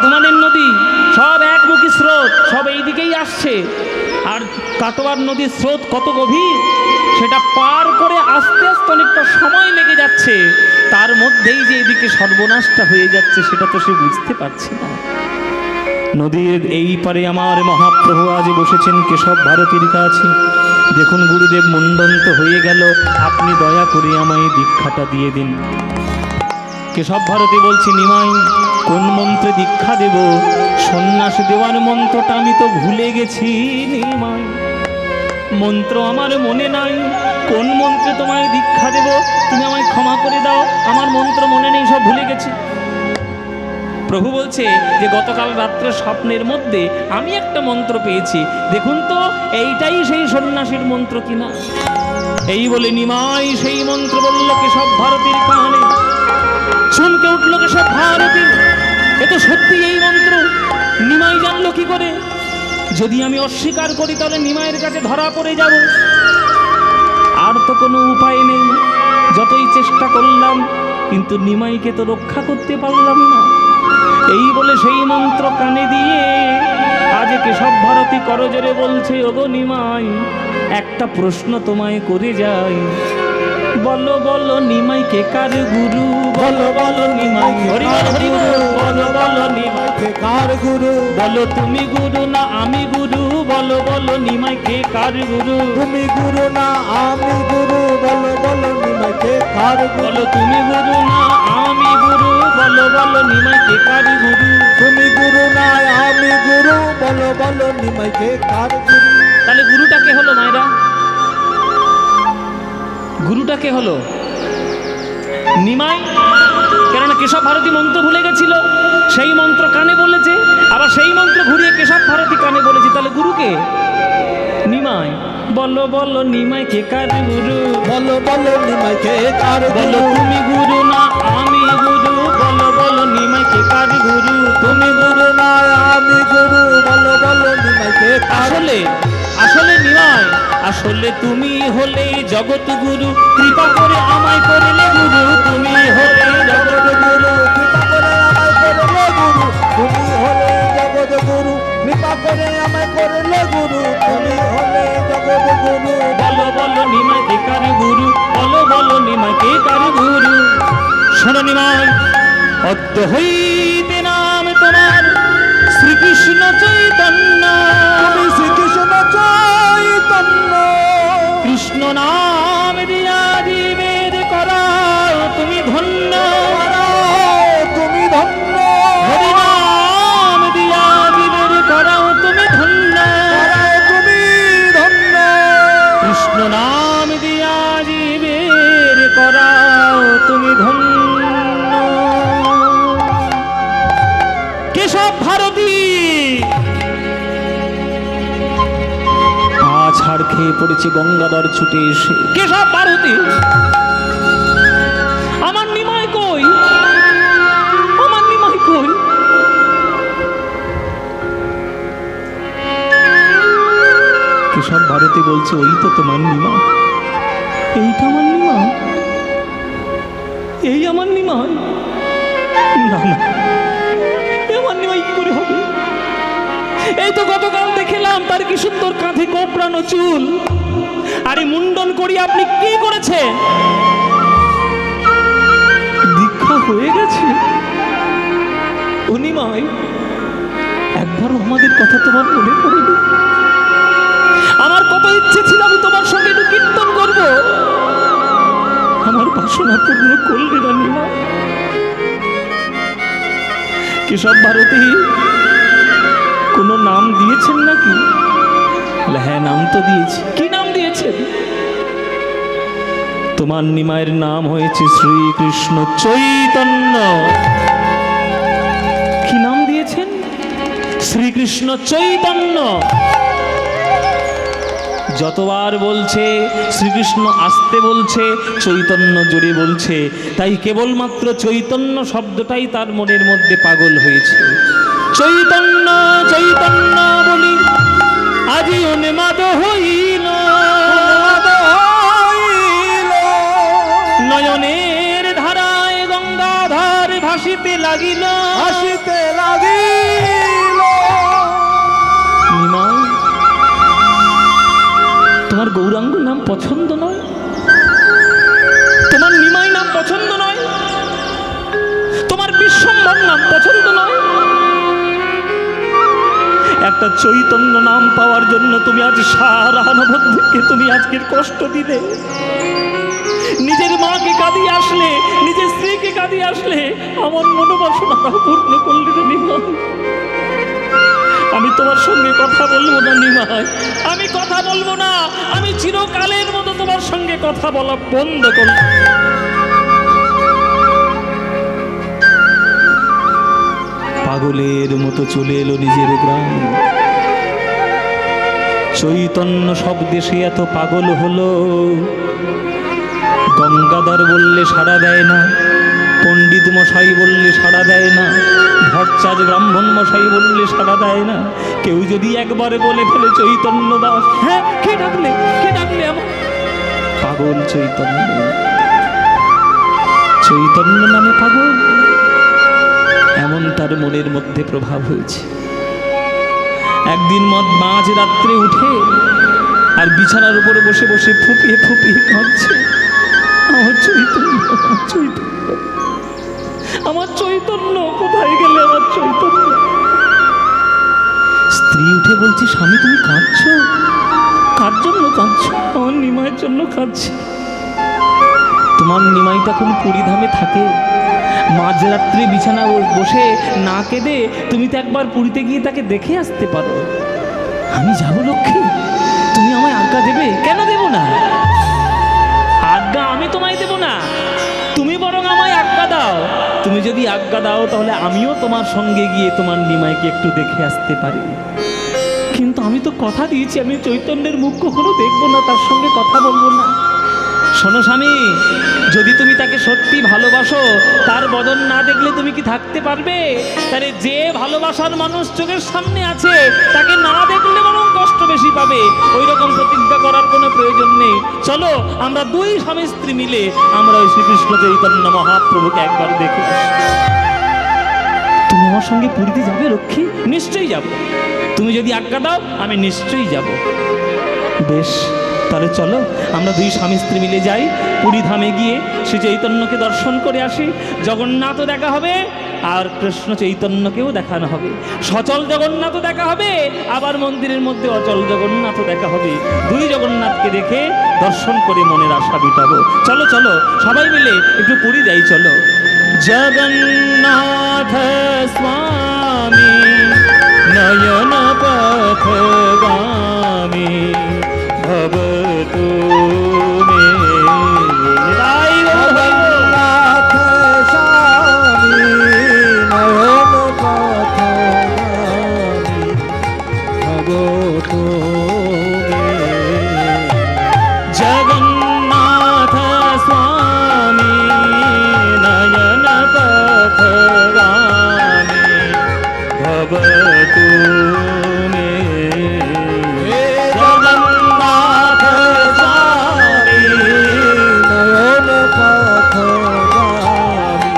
বর্ধমানের নদী সব একমুখী স্রোত, সব এই দিকেই আসছে। আর কাটোয়ার নদীর স্রোত কত গভীর, সেটা পার করে আস্তে আস্তে অনেকটা সময় লেগে যাচ্ছে। তার মধ্যেই যে এদিকে সর্বনাশটা হয়ে যাচ্ছে সেটা তো সে বুঝতে পারছে না। নদীর এই পারে আমার মহাপ্রভু আজ বসেছেন কেশব ভারতীর কাছে। দেখুন গুরুদেব মুন্ডন্ত হয়ে গেল, আপনি দয়া করে আমায় দীক্ষাটা দিয়ে দিন। কেশব ভারতী বলছি, নিমাই কোন মন্ত্রে দীক্ষা দেব? সন্ন্যাস দেওয়ার মন্ত্রটা আমি তো ভুলে গেছি নিমাই, মন্ত্র আমার মনে নাই। কোন মন্ত্রে তোমায় দীক্ষা দেব? তুমি আমায় ক্ষমা করে দাও, আমার মন্ত্র মনে নেই, সব ভুলে গেছি। প্রভু বলছে যে গতকাল রাত্রে স্বপ্নের মধ্যে আমি একটা মন্ত্র পেয়েছি, দেখুন তো এইটাই সেই সন্ন্যাসীর মন্ত্র কিনা। এই বলে নিমাই সেই মন্ত্র বলল কেশব ভারতীর কানে। চমকে উঠল কেশব ভারতী, এ তো সত্যি এই মন্ত্র। নিমাই জানলো কি করে? যদি আমি অস্বীকার করি তাহলে নিমাইয়ের কাছে ধরা পড়ে যাব, আর তো কোনো উপায় নেই। যতই চেষ্টা করলাম কিন্তু নিমাইকে তো রক্ষা করতে পারলাম না। এই বলে সেই মন্ত্র কানে দিয়ে আজ কেশব ভারতী করজোরে বলছে, ওগো নিমাই একটা প্রশ্ন তোমায় করে যাই, বলো বলো নিমাই কে কার গুরু? বলো বলো নিমাই, হরি বল হরি বল, বলো বলো নিমাই কে কার গুরু? বলো তুমি গুরু না আমি গুরু? বলো বলো নিমাই কে কার গুরু? তুমি গুরু না আমি গুরু, বলো বলো নিমাই কে কার গুরু? বলো তুমি গুরু না আমি গুরু? বলো বলো নিমাই কে কার গুরু? তুমি গুরু না আমি গুরু, বলো বলো নিমাই কে কার গুরু? তাহলে গুরুটা কে হলো মায়েরা? গুরুটা কে হলো? নিমাই। কেননা কেশব ভারতী মন্ত্র ভুলে গেছিল, সেই মন্ত্র কানে বলেছে, আবার সেই মন্ত্র ঘুরিয়ে কেশব ভারতী কানে বলেছে। তাহলে গুরুকে নিমাই। বলো বলো নিমাই কে কার গুরু? বলো বলো নিমাই কে কার বলো গুরু? তুমি গুরু না আমি গুরু? বলো বলো নিমাই কে কার গুরু? তুমি গুরু না আমি গুরু, বলো বলো নিমাই কে কার? আসলে আসলে নিমাই, আসলে তুমি হলে জগৎ গুরু, কৃপা করে আমায় করলে গুরু। তুমি হলে জগৎ গুরু, কৃপা করে আমায় করলে গুরু। তুমি হলে জগৎ গুরু, কৃপা করে আমায় করলে গুরু। তুমি হলে জগৎ গুরু। বলো বলো নিমাই কে কার গুরু? বলো বলো নিমাই কে কার গুরু? শোনো নিমাই, অদ্য হইতে নাম তোমার শ্রীকৃষ্ণ চৈতন্য। তুমি শ্রীকৃষ্ণ চৈতন্য। কৃষ্ণ নাম দিয়া জীবের করাও তুমি ধন্য। তুমি ধন্য। হরি নাম দিয়া জীবের করাও তুমি ধন্য। তুমি ধন্য। কৃষ্ণ নাম দিয়া জীবের করাও তুমি ধন্য। কেশব ভারতী ছাড় খেয়ে পড়েছে গঙ্গাধর ছুটে এসে। কেশব ভারতী, আমার নিমাই কই? আমার নিমাই কই? কেশব ভারতী বলছে, ওই তো তোমার নিমাই, এইটা আমার নিমাই, এই আমার নিমাই। না না, আমার নিমাই কি করে হবে? এই তো গতকাল দেখলাম তার কি সুন্দর কাঁধে কোপড়ানো চুল, আরে মুন্ডন করি আপনি কি করেছেন? দীক্ষা হয়ে গেছে। ও নিমাই, একবারও আমাদের কথা তোমার মনে পড়েনি? আমার কত ইচ্ছে ছিল আমি তোমার সঙ্গে একটু কীর্তন করব, আমার বাসনা পূর্ণ করলে না নিমাই। কেশব ভারতী কোনো নাম দিয়েছেন নাকি? হ্যাঁ, নাম তো দিয়েছি। কি নাম দিয়েছেন? তোমার নিমাইয়ের নাম হয়েছে শ্রীকৃষ্ণ চৈতন্য। কি নাম দিয়েছেন? শ্রীকৃষ্ণ চৈতন্য। যতবার বলছে শ্রীকৃষ্ণ আসতে বলছে, চৈতন্য জোরে বলছে, তাই কেবলমাত্র চৈতন্য শব্দটাই তার মনের মধ্যে পাগল হয়েছে। চৈতন্য চৈতন্য বলি আজি উন্মাদ হইল, নয়নের ধারায় গঙ্গাধর হাসিতে লাগিল। হাসিতে লাগিল। নিমাই, তোমার গৌরাঙ্গ নাম পছন্দ নয়? তোমার নিমাই নাম পছন্দ নয়? তোমার বিশ্বম্ভর নাম পছন্দ নয়? একটা চৈতন্য নাম পাওয়ার জন্য তুমি আজ সারা নবদ্বীপকে তুমি আজকের কষ্ট দিলে। নিজের মাকে কাঁদিয়ে আসলে, নিজের স্ত্রীকে কাঁদিয়ে আসলে, আমার মনোবাসনাটাও পূর্ণ করলে রে নিমাই। আমি তোমার সঙ্গে কথা বলবো না নিমাই, আমি কথা বলবো না। আমি চিরকালের মতো তোমার সঙ্গে কথা বলা বন্ধ করলাম। পাগলের মতো চলে এলো নিজের গ্রাম। চৈতন্য শব্দে সে এত পাগল হলো, গঙ্গাধর বললে সাড়া দেয় না, পণ্ডিত মশাই বললে সাড়া দেয় না, ভট্টাচার্য ব্রাহ্মণ মশাই বললে সাড়া দেয় না। কেউ যদি একবারে বলে ফেলে চৈতন্য দাস, হ্যাঁ কে ডাকলে, কে ডাকলে? আমার পাগল চৈতন্য, চৈতন্য নামে পাগল, এমন তার মনের মধ্যে প্রভাব হয়েছে। একদিন মাঝ রাত্রে উঠে আর বিছানার উপরে বসে বসে ফুপিয়ে ফুপিয়ে কাঁদছে, আমার চৈতন্য, আমার চৈতন্য, আমার চৈতন্য কোথায় গেলে? আমার চৈতন্য। স্ত্রী উঠে বলছে, স্বামী তুমি কাঁদছো? কার জন্য কাঁদছো? আমার নিমাইয়ের জন্য কাঁদছি। তোমার নিমাই তখন পুরীধামে থাকে, মাঝরাত্রে বিছানা বসে না কেঁদে তুমি তো একবার পুরীতে গিয়ে তাকে দেখে আসতে পারো। আমি যাবো লক্ষ্মী, তুমি আমায় আজ্ঞা দেবে? কেন দেব না? আজ্ঞা আমি তোমায় দেব না, তুমি বরং আমায় আজ্ঞা দাও। তুমি যদি আজ্ঞা দাও তাহলে আমিও তোমার সঙ্গে গিয়ে তোমার নিমাইকে একটু দেখে আসতে পারি। কিন্তু আমি তো কথা দিয়েছি আমি চৈতন্যের মুখ কখনো দেখবো না, তার সঙ্গে কথা বলবো না। শোনো স্বামী, যদি তুমি তাকে সত্যি ভালোবাসো, তার বদন না দেখলে তুমি কি থাকতে পারবে? তাহলে যে ভালোবাসার মানুষ চোখের সামনে আছে তাকে না দেখলে বরং কষ্ট বেশি পাবে। ওই রকম প্রতিজ্ঞা করার কোনো প্রয়োজন নেই। চলো আমরা দুই স্বামী স্ত্রী মিলে আমরা ওই শ্রীকৃষ্ণ চৈতন্য মহাপ্রভুকে একবার দেখে আসি। তুমি আমার সঙ্গে পুরীতে যাবে লক্ষ্মী? নিশ্চয়ই যাব। তুমি যদি আজ্ঞা দাও আমি নিশ্চয়ই যাব। বেশ, তাহলে চলো আমরা দুই স্বামী স্ত্রী মিলে যাই, পুরী ধামে গিয়ে শ্রী চৈতন্যকে দর্শন করে আসি। জগন্নাথও দেখা হবে আর কৃষ্ণ চৈতন্যকেও দেখানো হবে। সচল জগন্নাথও দেখা হবে, আবার মন্দিরের মধ্যে অচল জগন্নাথও দেখা হবে। দুই জগন্নাথকে দেখে দর্শন করে মনের আশা মিটাবো। চলো চলো সবাই মিলে একটু পুরী যাই, চলো। জগন্নাথ স্বামী নয়ন পথগামী ভবতু মে। জগন্নাথ স্বামী নয়ন পথগামী ভবতু মে। জগন্নাথ স্বামী নয়ন পথগামী ভবতু মে। জগন্নাথ স্বামী নয়ন পথগামী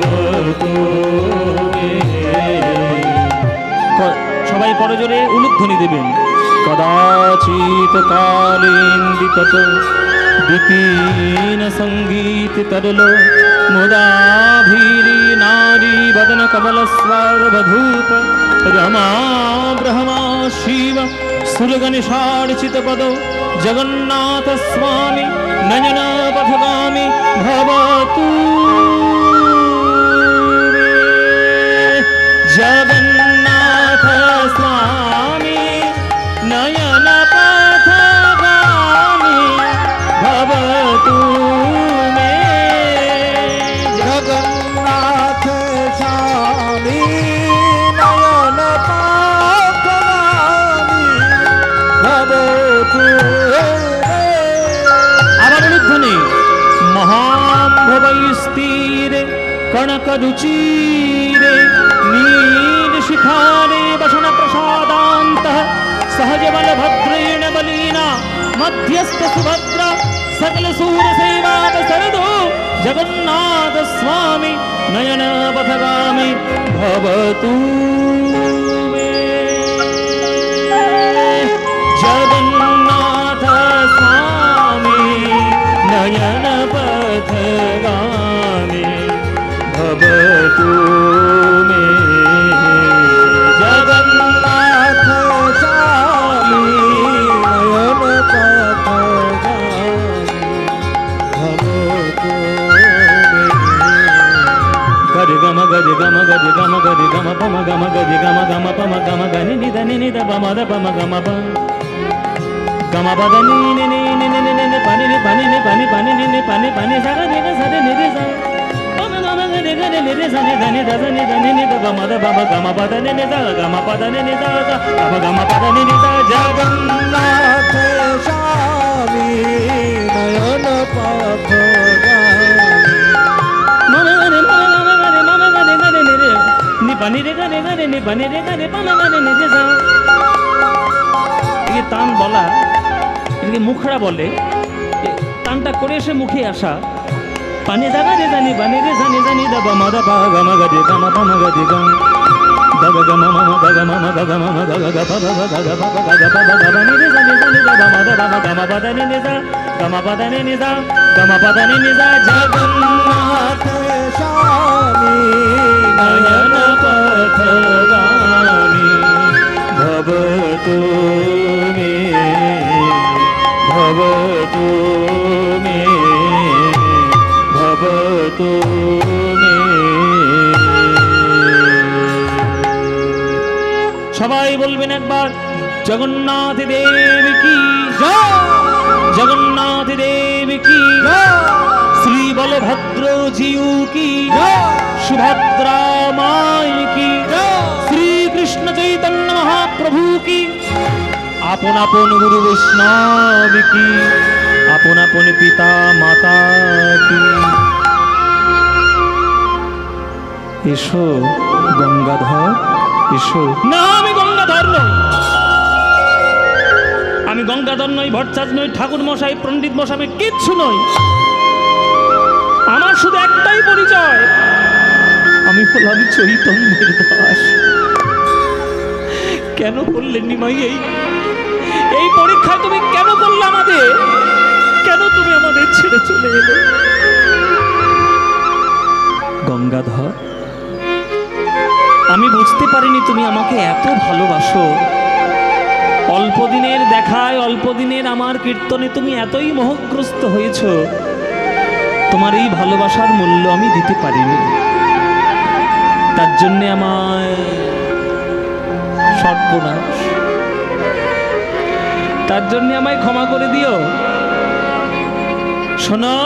ভবতু মে। সবাই করজোরে উলুধ্বনি দেবেন। কদাচিৎ কালেন্দিতত বিপিন সঙ্গীত তরল মুদাভীরি নারী বদন কমল স্বরবধূপ রমা ব্রহ্মা শিব সুরগণিষার্চিত পদ জগন্নাথ স্বামী নয়ন পথগামী ভবতু মে। জগন্নাথ স্বামী নয়ন পথগামী ভবতু মে। জগন্নাথ স্বামী নয়ন পথগামী ভবতু মে। আবার অনুধ্বনি। মহাম্ভবৈস্তীরে কনকরুচিরে নীল শিখারে বসন প্রসাদান্ত সহজ বলভদ্রেণ বলীনা মধ্যস্থ সুভদ্রা সকল সূর সেবা সরদো জগন্নাথ স্বামী নয়ন পথগামী ভবতু মে। জগন্নাথ স্বামী নয়ন পথগামী ভবতু মে। জগন্নাথ স্বামী নয়ন পথগামী ভবতু মে। গরি গম গরি গম গরি গম গরি গম পম গম গরি গম গম পম গম গনি নিদ নিদ পম দ পম গম প গম পদ নি নি নি নি নি নি নি পানি নি পানি নি পানি পানি নি নি পানি পানি সা নি নি সা নি নি সা পম গম গরি গরি নি নি সা নি দ নি দ নি দ নি নি দ পম দ পম গম পদ নি নি সা গম পদ নি নি সা গম গম পদ নি নি সা জগন্নাথ স্বামী নয়ন পথগামী মম গরে মম গরে মম গরে গরে নি রে নি পানি রে গরে গরে নি পানি রে গরে পম গরে নি রে সা। এই টান বলা এটাকে মুখড়া বলে। এ টানটা করে এসে মুখে আসা। পানি জাগা রে জানি পানি রে জানি জানি দা বামা দা পা গামা গা রে গামা পামা গা রে গাম দা গা গামা মামা গা গা মামা গা গা মামা গা গা গা পা গা গা গা পা গা গা পা গা গা নি রে জানি জানি দা বামা দা বামা গামা পা দা নি নি যা গামা পা দা নি নি যা গামা পা দা নি নি যা। জগন্নাথ জগন্নাথ স্বামী নয়ন পথগামী ভবতু মে ভবতু মে ভবতু মে। সবাই বলবেন একবার জগন্নাথ দেব কি জয়, জগন্নাথ দেব কি জয়, শ্রী বলভদ্র জিউ কি জয়, সুভদ্রা মাই কি জয়। শ্রীকৃষ্ণ চৈতন্য মহাপ্রভু কি আপন আপন গুরু বৈষ্ণব কি আপন আপন পিতা মাতা কি। এসো গঙ্গাধর এসো। না আমি গঙ্গাধর নই, আমি গঙ্গাধর নই, ভট্টাচ নই, ঠাকুর মশাই, পণ্ডিত মশাই কিচ্ছু নই। আমার শুধু একটাই পরিচয়, আমি হলাম চৈতন্যের দাস। কেন করলেন নিমাই এই পরীক্ষায় তুমি কেন করলে আমাদের? কেন তুমি আমাদের ছেড়ে চলে এলে? গঙ্গাধর, আমি বুঝতে পারিনি তুমি আমাকে এত ভালোবাসো। অল্প দিনের দেখায়, অল্প দিনের আমার কীর্তনে তুমি এতই মোহগ্রস্ত হয়েছ। তোমার এই ভালোবাসার মূল্য আমি দিতে পারিনি। তার জন্যে আমায় সর্বনাশ, তার জন্য আমায় ক্ষমা করে দিও। শোনো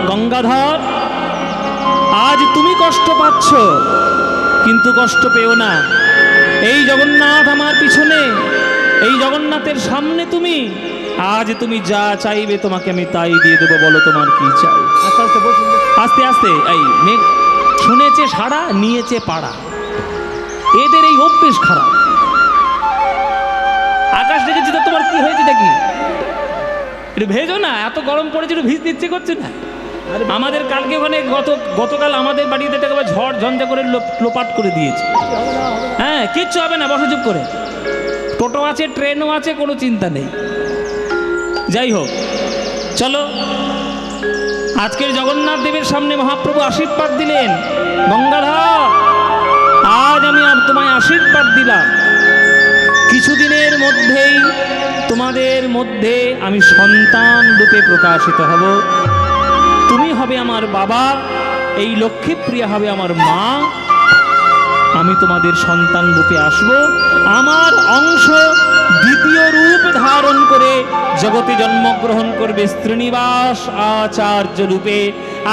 গঙ্গাধর, আজ তুমি কষ্ট পাচ্ছ, কিন্তু কষ্ট পেও না। এই জগন্নাথ আমার পিছনে, এই জগন্নাথের সামনে তুমি আজ তুমি যা চাইবে তোমাকে আমি তাই দিয়ে দেবো। বলো তোমার কি চাই? আস্তে আস্তে বসুন। আস্তে আস্তে। এই মেঘ শুনেছে সাড়া, নিয়েছে পাড়া, এদের এই অভ্যেস খারাপ। আকাশ দেখেছি তো, তোমার কি হয়েছে নাকি? একটু ভেজো না, এত গরম পড়েছে, একটু ভিজতে ইচ্ছে করছে না? আমাদের কালকে ওখানে গতকাল আমাদের বাড়িতে একেবারে ঝড় ঝঞ্ঝা করে লোপাট করে দিয়েছে। হ্যাঁ, কিচ্ছু হবে না, বসে চুপ করে। টোটো আছে, ট্রেনও আছে, কোনো চিন্তা নেই। যাই হোক, চলো। আজকের জগন্নাথ দেবের সামনে মহাপ্রভু আশীর্বাদ দিলেন। গঙ্গাধর, আজ আমি তোমায় আশীর্বাদ দিলাম, কিছুদিনের মধ্যেই তোমাদের মধ্যে আমি সন্তান রূপে প্রকাশিত হব। তুমি হবে আমার বাবা, এই লক্ষ্মীপ্রিয়া হবে আমার মা। আমি তোমাদের সন্তান রূপে আসব। আমার অংশ দ্বিতীয় রূপ ধারণ করে জগতে জন্মগ্রহণ করবে শ্রীনিবাস আচার্য রূপে,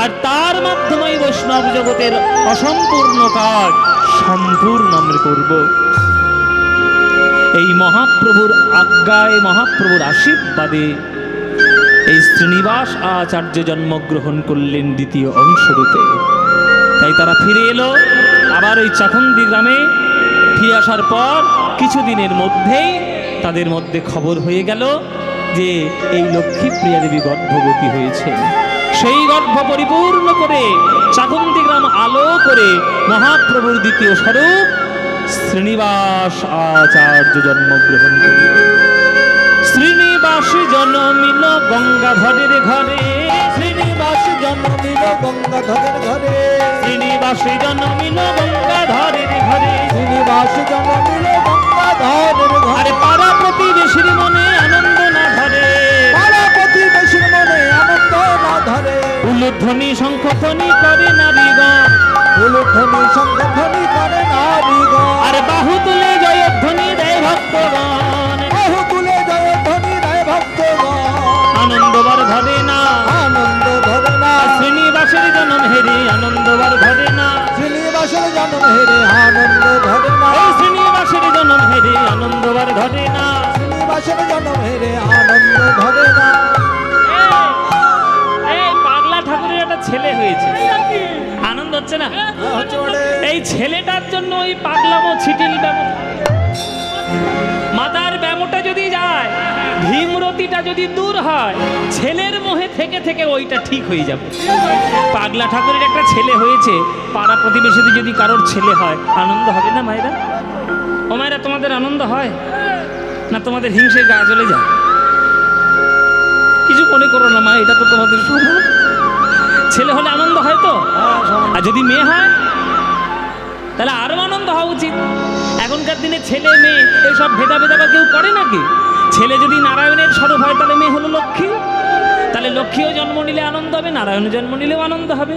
আর তার মাধ্যমে বৈষ্ণব জগতের অসম্পূর্ণ কাজ সম্পূর্ণ আমরা করব। এই মহাপ্রভুর আজ্ঞায়, মহাপ্রভুর আশীর্বাদে এই শ্রীনিবাস আচার্য জন্মগ্রহণ করলেন দ্বিতীয় অংশরূপে। তাই তারা ফিরে এলো আবার ওই চাখন্দি গ্রামে। ফিরে আসার পর কিছুদিনের মধ্যেই তাদের মধ্যে খবর হয়ে গেল যে এই লক্ষ্মীপ্রিয়া দেবী গর্ভবতী হয়েছেন। সেই গর্ভ পরিপূর্ণ করে চাকুন্তি গ্রাম আলো করে মহাপ্রভুর দ্বিতীয় স্বরূপ শ্রীনিবাস আচার্য জন্মগ্রহণ করিলেন। শ্রীনিবাস জন্মিল গঙ্গাধরের ঘরে, শ্রীনিবাস জন্মিল গঙ্গাধরের ঘরে, শ্রীনিবাস জন্মিল গঙ্গাধরের ঘরে। শ্রীনিবাস জন্মিল গঙ্গাধরের ঘরে। আরে পাড়া প্রতিবেশীর মনে আনন্দ না ধরে, পাড়া প্রতিবেশীর মনে আনন্দ না ধরে। উলুধ্বনি শঙ্খধ্বনি করে নারীগণ, উলুধ্বনি শঙ্খধ্বনি করে নারীগণ। আরে বাহু তুলে জয়ধ্বনি দেয় ভক্তগণ। বাহু তুলে জয়ধ্বনি দেয় ভক্তগণ। আনন্দবার ধরে না, আনন্দ ধরে না। শ্রীনিবাসের জন্ম হেরে আনন্দবার ধরে না, শ্রীনিবাসের জন্ম হেরে আনন্দ ধরে না। এই শ্রীনিবাসের জন্ম হেরে আনন্দবার ধরে না। শ্রীনিবাসের জন্ম হেরে আনন্দ ধরে না। এই পাগলা ঠাকুরের একটা ছেলে হয়েছে, আনন্দ হচ্ছে না? হচ্ছে বটে। এই ছেলেটার জন্য ওই পাগলামো ছিটিল ব্যামো, মাতার ব্যামোটা যদি যায়, ভীমরতিটা যদি দূর হয়, ছেলের মোহে থেকে থেকে ওইটা ঠিক হয়ে যাবে। পাগলা ঠাকুরের একটা ছেলে হয়েছে, পাড়া প্রতিবেশীতে যদি কারোর ছেলে হয় আনন্দ হবে না মায়েরা? ও মায়েরা, তোমাদের আনন্দ হয় না তোমাদের হিংসে গা জ্বলে যায়? কিছু মনে করো না মা, এটা তো তোমাদের স্বভাব। ছেলে হলে আনন্দ হয় তো, আর যদি মেয়ে হয় তাহলে আরো আনন্দ হওয়া উচিত। এখনকার দিনে ছেলে মেয়ে এইসব ভেদাভেদ আবার কেউ করে নাকি? ছেলে যদি নারায়ণের স্বরূপ হয় তাহলে মেয়ে হলো লক্ষ্মী, তাহলে লক্ষ্মীও জন্ম নিলে আনন্দ হবে, নারায়ণ জন্ম নিলেও আনন্দ হবে।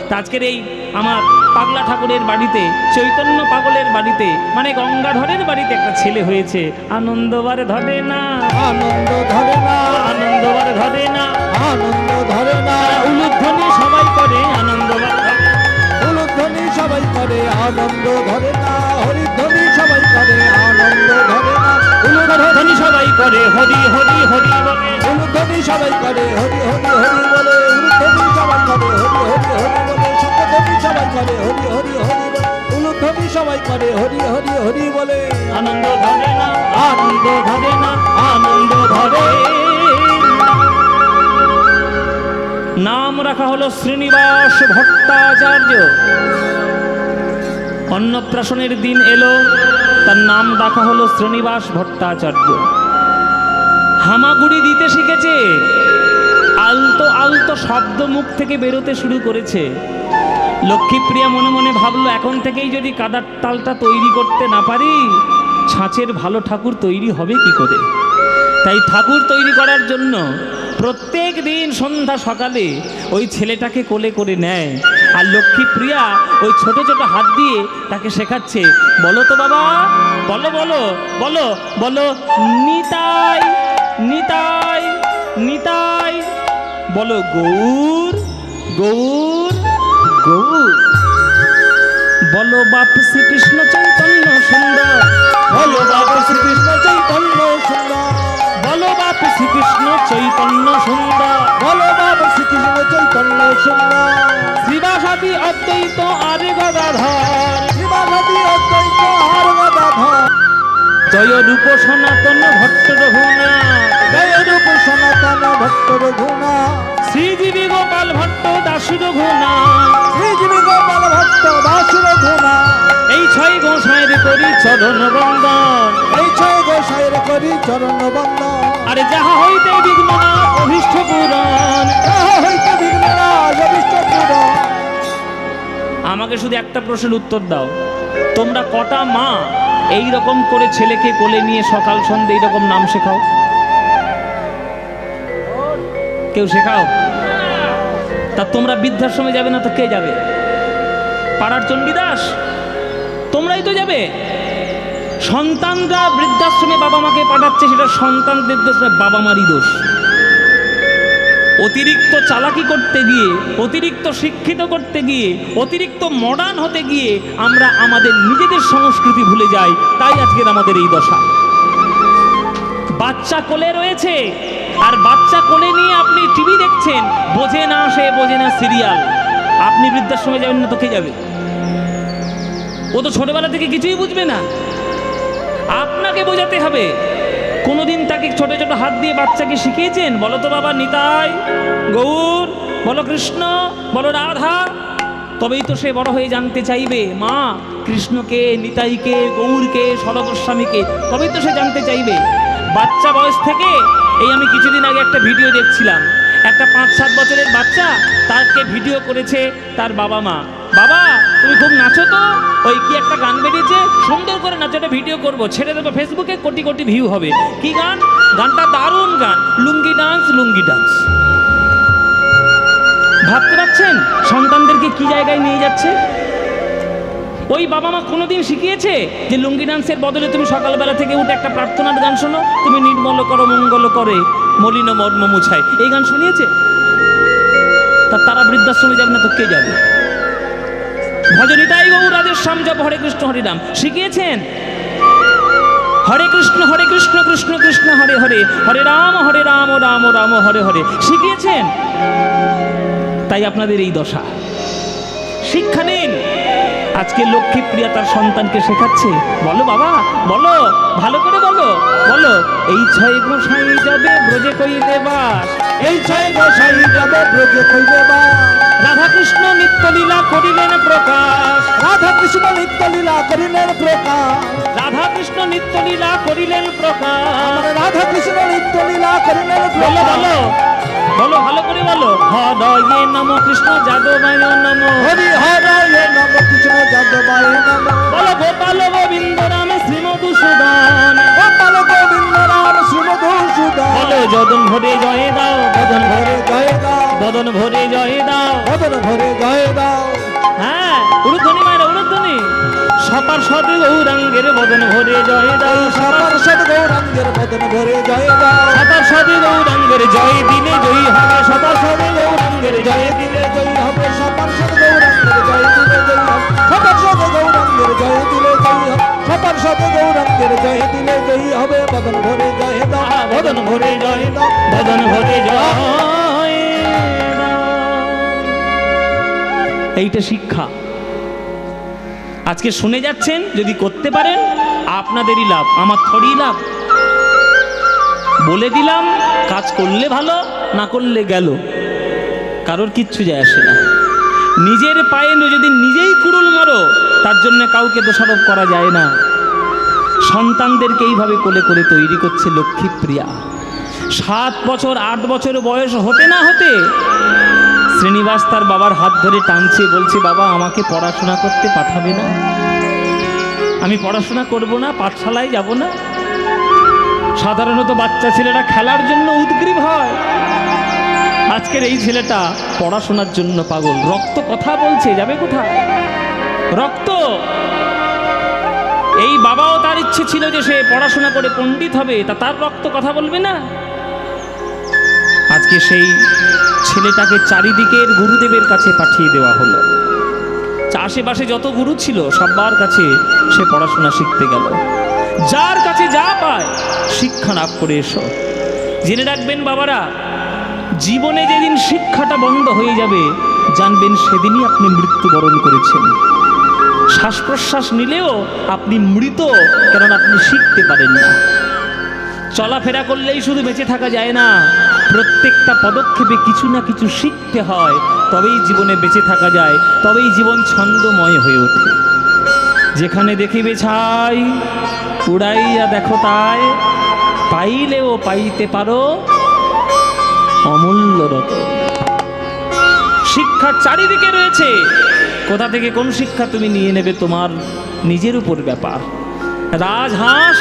তা আজকের এই আমার পাগলা ঠাকুরের বাড়িতে, চৈতন্য পাগলের বাড়িতে, মানে গঙ্গাধরের বাড়িতে একটা ছেলে হয়েছে, আনন্দবার ধরে না, আনন্দ ধরে না। আনন্দবার ধরে না। আনন্দ ধরে না। উলুধ্বনি সবাই করে আনন্দবার ধরে না। উলুধ্বনি সবাই করে আনন্দ ধরে না। হরিধ্বনি সবাই করে আনন্দ ধরে না। উলুধ্বনি সবাই করে হরি হরি হরি বলে, উলুধ্বনি সবাই করে হরি হরি হরি বলে। উলুধ্বনি সবাই করে হরি হরি হরি বলে। শঙ্খধ্বনি সবাই করে হরি হরি হরি বলে। উলুধ্বনি সবাই করে হরি হরি হরি বলে। আনন্দ ধরে না, আনন্দ ধরে না, আনন্দ ধরে না। নাম রাখা হলো শ্রীনিবাস ভট্টাচার্য। অন্নপ্রাশনের দিন এলো, তার নাম রাখা হলো শ্রীনিবাস ভট্টাচার্য। হামাগুড়ি দিতে শিখেছে, আলতো আলতো শব্দ মুখ থেকে বেরোতে শুরু করেছে। লক্ষ্মীপ্রিয়া মনে মনে ভাবলো, এখন থেকেই যদি কাদার তালটা তৈরি করতে না পারি, ছাঁচের ভালো ঠাকুর তৈরি হবে কি করে? তাই ঠাকুর তৈরি করার জন্য প্রত্যেক দিন সন্ধ্যা সকালে ওই ছেলেটাকে কোলে করে নেয়, আর লক্ষ্মীপ্রিয়া ওই ছোট ছোট হাত দিয়ে তাকে শেখাচ্ছে, বলো তো বাবা, বলো বলো বলো বলো, নিতাই নিতাই নিতাই, বলো গৌর গৌর গৌর, বলো বাপ শ্রীকৃষ্ণ চৈতন্য সুন্দর, বলো বাবা শ্রীকৃষ্ণ চৈতন্য সুন্দর। বলো বাপ শ্রীকৃষ্ণ চৈতন্য সুন্দর, বলো বাবা শ্রীকৃষ্ণ চৈতন্য সুন্দর। শ্রীবাসাদি অদ্বৈত আরে গদাধর, শিবাসাদি অদ্বৈত আর গদাধর। জয় রূপ সনাতন ভট্ট রঘুনাথ, জয় রূপ সনাতন ভট্ট রঘুনাথ। শ্রীজীবী গোপাল ভট্ট দাস রঘুনাথ, শ্রীজীবী গোপাল ভট্ট দাস রঘুনাথ। এই ছয় গোসাইয়ের করি চরণ বন্দন, এই ছয় গোসাইয়ের করি চরণ বন্দন। আরে যাহা হইতে বিঘ্ন না অভীষ্ট পূরণ। যাহা হইতে বিঘ্নরাজ অভীষ্ট পূরণ। আমাকে শুধু একটা প্রশ্নের উত্তর দাও, তোমরা কটা মা এই রকম করে ছেলেকে কোলে নিয়ে সকাল সন্ধ্যে এইরকম নাম শেখাও? কেউ শেখাও? তা তোমরা বৃদ্ধাশ্রমে যাবে না তো কে যাবে? পাড়ার চণ্ডীদাস তোমরাই তো যাবে। সন্তানরা বৃদ্ধাশ্রমে বাবা মাকে পাঠাচ্ছে, সেটা সন্তানদের দোষ নয়, বাবা মারই দোষ। অতিরিক্ত চালাকি করতে গিয়ে, অতিরিক্ত শিক্ষিত করতে গিয়ে, অতিরিক্ত মডার্ন হতে গিয়ে আমরা আমাদের নিজেদের সংস্কৃতি ভুলে যাই, তাই আজকের আমাদের এই দশা। বাচ্চা কোলে রয়েছে, আর বাচ্চা কোলে নিয়ে আপনি টিভি দেখছেন, বোঝে না সে, বোঝে না সিরিয়াল। আপনি বৃদ্ধাশ্রমে যাবেন না তো কে যাবে? ও তো ছোটবেলা থেকে কিছুই বুঝবে না, আপনাকে বোঝাতে হবে। কোনোদিন তাকে ছোট ছোট হাত দিয়ে বাচ্চাকে শিখিয়েছেন? বলো তো বাবা, নিতাই, গৌর, বলো কৃষ্ণ, বলো রাধা। তবেই তো সে বড় হয়ে জানতে চাইবে মা কৃষ্ণকে, নিতাইকে, গৌরকে, সরগোস্বামীকে, তবেই তো সে জানতে চাইবে। বাচ্চা বয়স থেকে, এই আমি কিছুদিন আগে একটা ভিডিও দেখছিলাম, একটা 5-7 বছরের বাচ্চা, তাকে ভিডিও করেছে তার বাবা মা। বাবা তুমি খুব নাচো তো, ওই কি একটা গান বেরিয়েছে, সুন্দর করে নাচো, একটা ভিডিও করবো, ছেড়ে দেবো ফেসবুকে, কোটি কোটি ভিউ হবে। কি গান? গানটা দারুণ গান, লুঙ্গি ডান্স, লুঙ্গি ডান্স। ভাবতে পারছেন সন্তানদেরকে কি জায়গায় নিয়ে যাচ্ছে? ওই বাবা মা কোনোদিন শিখিয়েছে যে লুঙ্গি ডান্সের বদলে তুমি সকালবেলা থেকে উঠে একটা প্রার্থনার গান শোনো, তুমি নির্মল করো মঙ্গল করে মলিন মর্ম মুছায়, এই গান শুনিয়েছে? তারা বৃদ্ধাশ্রমে যাবে না তো কে যাবে? ভজনিতাই গৌর রাধের শ্যাম জপ হরে কৃষ্ণ হরে রাম শিখিয়েছেন? হরে কৃষ্ণ কৃষ্ণ কৃষ্ণ হরে হরে, হরে রাম রাম রাম হরে হরে শিখিয়েছেন? তাই আপনাদের এই দশা। শিক্ষা নিন। আজকে লক্ষ্মীপ্রিয়া তার সন্তানকে শেখাচ্ছে, বলো বাবা, বলো ভালো করে বলো, বলো এই 6 গোসাই যাবে ব্রজে কইলে বাস, এই 6 গোসাই যাবে ব্রজে কইলে বাস। রাধা কৃষ্ণ নিত্য লীলা করিলেন প্রকাশ, রাধা কৃষ্ণ নিত্য লীলা করিলেন প্রকাশ, রাধা কৃষ্ণ নিত্য লীলা করিলেন প্রকাশ। রাধা কৃষ্ণ নিত্য লীলা করিলেন বলো প্রকাশ। বলো বলো ভালো করে বলো, হরয়ে নম কৃষ্ণ যাদবায় নম, হরি হরয়ে নম কৃষ্ণ যাদবায় নম। বলো গোপাল গোবিন্দ রাম শ্রীমধুসূদন, গোপাল গোবিন্দ রাম শ্রীমধুসূদন। বলো যদন ভরে জয় দাও, বদন ভরে জয় দাও, বদন ভরে জয় দাও, বদন ভরে জয় দাও। হ্যাঁ উরুধ্বনি মায়ের উরুধ্বনি, সপার সদ গৌরাঙ্গের বদন ভরে জয় দাও, সবার সদ গৌরাঙ্গের বদন ভরে জয় দাও। সপার সদ গৌরাঙ্গের জয় দিলে জয়ী হবে, সপার সদ গৌরাঙ্গের জয় দিলে জয় হবে, সবার সদ গৌরাঙ্গের জয় দিলে জয় হবে, সবার সদ গৌরাঙ্গের জয় দিলে জয় হবে, সবার সদ গৌরাঙ্গের জয় দিলে জয় হবে। বদন ভরে জয় দাও, বদন ভরে জয় দাও, বদন ভরে জয় দাও। এইটা শিক্ষা। আজকে শুনে যাচ্ছেন, যদি করতে পারেন আপনাদেরই লাভ, আমার থোড়ি লাভ। বলে দিলাম, কাজ করলে ভালো, না করলে গেল, কারোর কিচ্ছু যায় আসে না। নিজের পায়ে যদি নিজেই কুড়ুল মারো, তার জন্য কাউকে দোষারোপ করা যায় না। সন্তানদেরকে এইভাবে কোলে করে তৈরি করছে লক্ষ্মীপ্রিয়া। 7 বছর 8 বছর বয়স হতে না হতে শ্রীনিবাস তার বাবার হাত ধরে টানছে, বলছে বাবা আমাকে পড়াশোনা করতে পাঠাবে না? আমি পড়াশোনা করব না, পাঠশালায় যাব না। সাধারণত বাচ্চা ছেলেরা খেলার জন্য উদগ্রীব হয়, আজকের এই ছেলেটা পড়াশোনার জন্য পাগল। রক্ত কথা বলছে, যাবে কোথায়? রক্ত। এই বাবাও তার ইচ্ছে ছিল যে সে পড়াশোনা করে পণ্ডিত হবে, তার রক্ত কথা বলবে না? আজকে সেই ছেলেটাকে চারিদিকের গুরুদেবের কাছে পাঠিয়ে দেওয়া হলো। আশেপাশে যত গুরু ছিল সবার কাছে সে পড়াশোনা শিখতে গেল। যার কাছে যা পায় শিক্ষা লাভ করে এসো। জেনে রাখবেন বাবারা, জীবনে যেদিন শিক্ষাটা বন্ধ হয়ে যাবে জানবেন সেদিনই আপনি মৃত্যুবরণ করেছেন। শ্বাস প্রশ্বাস নিলেও আপনি মৃত, কারণ আপনি শিখতে পারেন না। চলাফেরা করলেই শুধু বেঁচে থাকা যায় না, প্রত্যেকটা পদক্ষেপে কিছু না কিছু শিখতে হয়, তবেই জীবনে বেঁচে থাকা যায়, তবেই জীবন ছন্দময় হয়ে ওঠে। যেখানে দেখিবে ছাই উড়াইয়া দেখো তাই, পাইলেও পাইতে পারো অমূল্য রতন। শিক্ষা চারিদিকে রয়েছে, কোথা থেকে কোন শিক্ষা তুমি নিয়ে নেবে তোমার নিজের উপর ব্যাপার। রাজহাঁস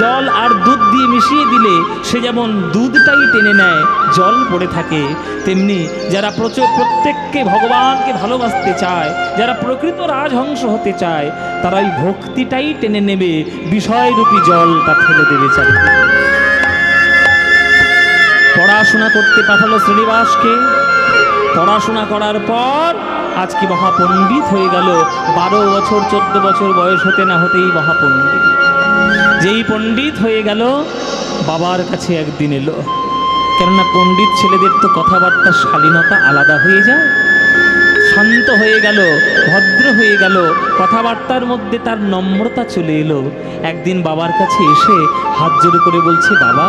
জল আর দুধ দিয়ে মিশিয়ে দিলে সে যেমন দুধটাই টেনে নেয়, জল পড়ে থাকে, তেমনি যারা প্রত্যেককে ভগবানকে ভালোবাসতে চায়, যারা প্রকৃত রাজহংস হতে চায়, তারা ওই ভক্তিটাই টেনে নেবে, বিষয়রূপী জলটা ফেলে দেবে চারিদিকে। পড়াশোনা করতে পাঠালো শ্রীনিবাসকে। পড়াশোনা করার পর আজকে মহাপণ্ডিত হয়ে গেল। 12 বছর 14 বছর বয়স হতে না হতেই মহাপণ্ডিত। যেই পণ্ডিত হয়ে গেল, বাবার কাছে একদিন এলো, কেননা পণ্ডিত ছেলেদের তো কথাবার্তার শালীনতা আলাদা হয়ে যায়। শান্ত হয়ে গেল, ভদ্র হয়ে গেল, কথাবার্তার মধ্যে তার নম্রতা চলে এলো। একদিন বাবার কাছে এসে হাত জোড়ে করে বলছে, বাবা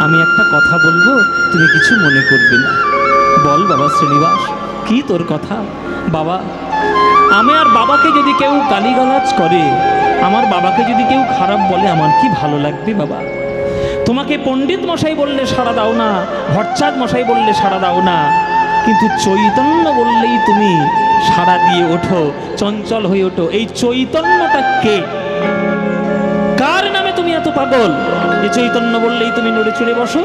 আমি একটা কথা বলবো, তুমি কিছু মনে করবে না। বল বাবা শ্রীনিবাস, কি তোর কথা? বাবা, আমি আর বাবাকে যদি কেউ গালিগালাজ করে, আমার বাবাকে যদি কেউ খারাপ বলে, আমার কি ভালো লাগবে বাবা? তোমাকে পণ্ডিত মশাই বললে সাড়া দাও না, ভট্টাচার্য মশাই বললে সাড়া দাও না, কিন্তু চৈতন্য বললেই তুমি সাড়া দিয়ে ওঠো, চঞ্চল হয়ে ওঠো। এই চৈতন্যটা কে? কার নামে তুমি এত পাগল? এই চৈতন্য বললেই তুমি নড়ে চড়ে বসো?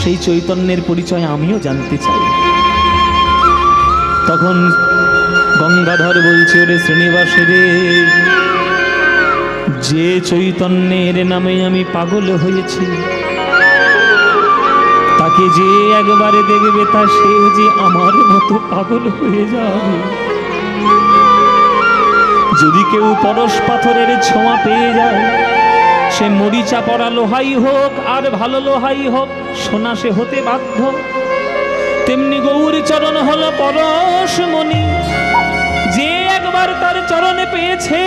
সেই চৈতন্যের পরিচয় আমিও জানতে চাই। তখন গঙ্গাধর বলছে, ওরে শ্রীনিবাস রে, যে চৈতন্যের নামে আমি পাগল হয়েছি, তাকে যে একবারে দেখবে তা সেও যে আমার মতো পাগল হয়ে যাবে। যদি কেউ পরশ পাথরের ছোঁয়া পেয়ে যায়, সে মরিচা পড়া লোহাই হোক আর ভালো লোহাই হোক, সোনা সে হতে বাধ্য। তেমনি গৌর চরণ হলো পরশমণি, যে একবার তার চরণে পেয়েছে,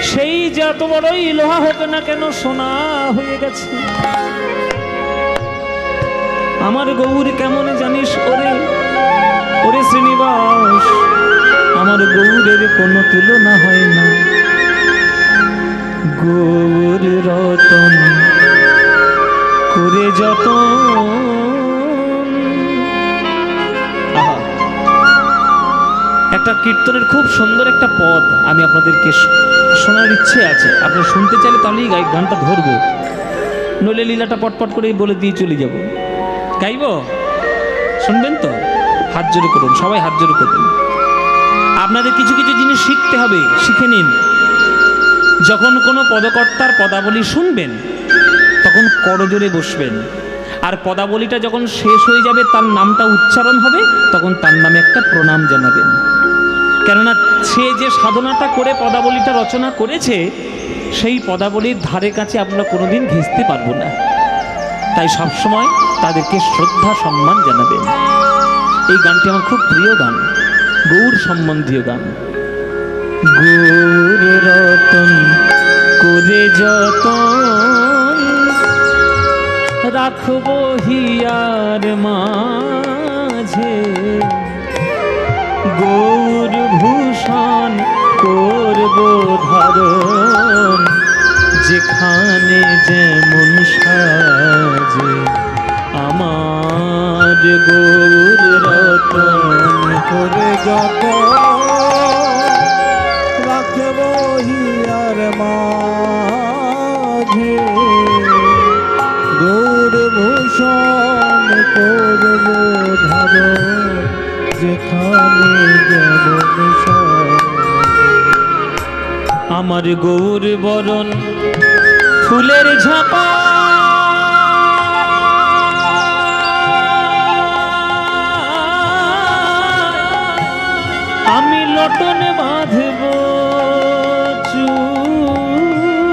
সেই যত বড়ই লোহা হোক না কেন সোনা হয়ে গেছে। আমার গৌর কেমন জানিস ওরে? ওরে শ্রীনিবাস, আমার গৌরের কোনো তুলনা হয় না। গৌর রতন করে যতন। আহা, একটা কীর্তনের খুব সুন্দর একটা পদ আমি আপনাদেরকে শোনার ইচ্ছে আছে। আপনারা শুনতে চাইলে তাহলেই গানটা ধরবো, নইলে লীলাটা পটপট করে বলে দিয়ে চলে যাব। গাইব? শুনবেন তো? হাত জোরে করুন, সবাই হাত জোরে করুন। আপনাদের কিছু কিছু জিনিস শিখতে হবে, শিখে নিন। যখন কোনো পদকর্তার পদাবলী শুনবেন, তখন করজোরে বসবেন, আর পদাবলীটা যখন শেষ হয়ে যাবে, তার নামটা উচ্চারণ হবে, তখন তার নামে একটা প্রণাম জানাবেন। কেননা সে যে সাধনাটা করে পদাবলীটা রচনা করেছে, সেই পদাবলীর ধারে কাছে আমরা কোনোদিন ঘেঁষতে পারবো না। তাই সবসময় তাদেরকে শ্রদ্ধা সম্মান জানাবেন। এই গানটি আমার খুব প্রিয় গান, গৌর সম্বন্ধীয় গান। গৌর রতন করে যতন, রাখবো হিয়ার মাঝে, গৌর ভূষণ করব ধারণ, যেখানে যেমন সাজে আমার গৌর রতন করে যত রাখব হিয়ার মাঝে, গৌর ভূষণ করব ধারণ, যেখানে যেমন সাজে। আমার গৌর বরণ ফুলের ঝাপা, আমি লটন বাঁধব চুলে,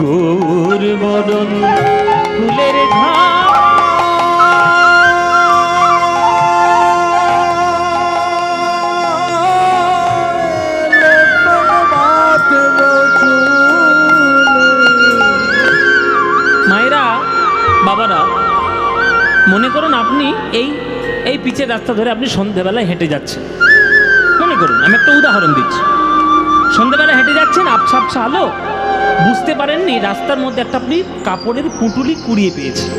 গৌর বরণ ফুলের ঝাপা। বাবারা, মনে করুন আপনি এই এই পিচের রাস্তা ধরে আপনি সন্ধ্যেবেলায় হেঁটে যাচ্ছেন। মনে করুন, আমি একটা উদাহরণ দিচ্ছি। সন্ধ্যেবেলায় হেঁটে যাচ্ছেন, আবছা আবছা আলো, বুঝতে পারেননি রাস্তার মধ্যে একটা আপনি কাপড়ের পুঁটুলি কুড়িয়ে পেয়েছেন।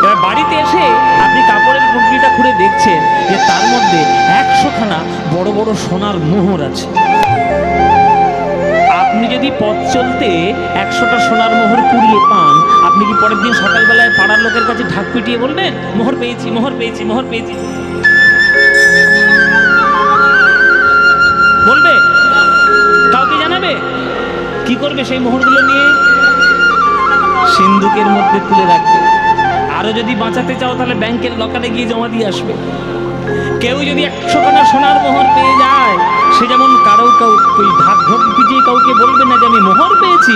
এবার বাড়িতে এসে আপনি কাপড়ের পুঁটুলিটা খুঁড়ে দেখছেন যে তার মধ্যে 100খানা বড় বড় সোনার মোহর আছে। আপনি যদি পথ চলতে 100টা সোনার মোহর কুড়িয়ে পান, আপনি কি পরের দিন সকালবেলায় পাড়ার লোকের কাছে ঢাক পিটিয়ে বলবেন, মোহর পেয়েছি, মোহর পেয়েছি, মোহর পেয়েছি? বলবে? কাউকে জানাবে? কি করবে সেই মোহরগুলো নিয়ে? সিন্ধুকের মধ্যে তুলে রাখবে। আরো যদি বাঁচাতে চাও তাহলে ব্যাংকের লকারে গিয়ে জমা দিয়ে আসবে। কেউ যদি 100খানা সোনার মোহর পেয়ে যায়, সে যেমন কারো ওই ঢাক ঢোক পিটিয়ে কাউকে বলবে না যে আমি মোহর পেয়েছি,